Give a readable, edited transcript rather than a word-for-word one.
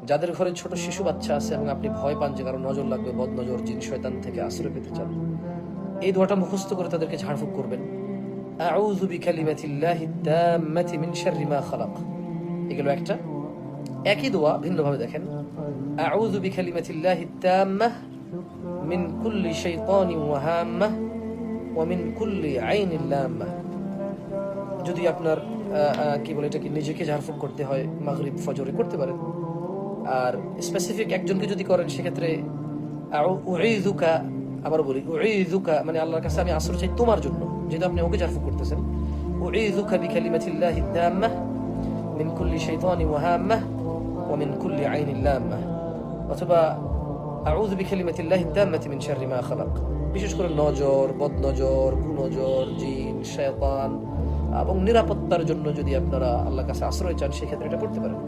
যাদের ঘরে ছোট শিশু বাচ্চা আছে এবং আপনি ভয় পান যে কারো নজর লাগবে, বদ নজর, জিন শয়তান থেকে আশ্রয় পেতে চান, এই দোয়াটা মুখস্থ করে তাদেরকে ঝাড়ফুঁক করবেন। আউযু বিকালিমাতিল্লাহি তাম্মাতি মিন শাররি মা খালাক। এগুলো একটা। একই দোয়া ভিন্নভাবে দেখেন। আউযু বিকালিমাতিল্লাহি তাম্মাহ মিন কুল্লি শাইতানিন ওয়া হাম্মাহ ওয়া মিন কুল্লি আইনিন লাম্মাহ। যদি আপনার কি বলে এটাকে নিজেকে ঝাড়ফুঁক করতে হয়, মাগরিব ফজরে করতে পারেন। আর স্পেসিফিক একজনকে যদি করেন সেক্ষেত্রে উঈযুকা, আবার বলি উঈযুকা মানে আল্লাহর কাছে আমি আশ্রয় চাই তোমার জন্য, যেহেতু আপনি ওকে ঝাড়ফুঁক করতেছেন। উঈযুকা বিকালিমাতিল্লাহি তাম্মাহ মিন কুল্লি শাইতানিন ওয়া হাম্মাহ ওয়া মিন কুল্লি আইনিন লাম্মাহ, অথবা আউযু বিকালিমাতিল্লাহি তাম্মাতি মিন শাররি মা খালাক। বিশেষ করে নজর, বদনজর, কুনজর, জিন, শয়তান এবং নিরাপত্তার জন্য যদি আপনারা আল্লাহর কাছে আশ্রয় চান সেক্ষেত্রে এটা করতে পারেন।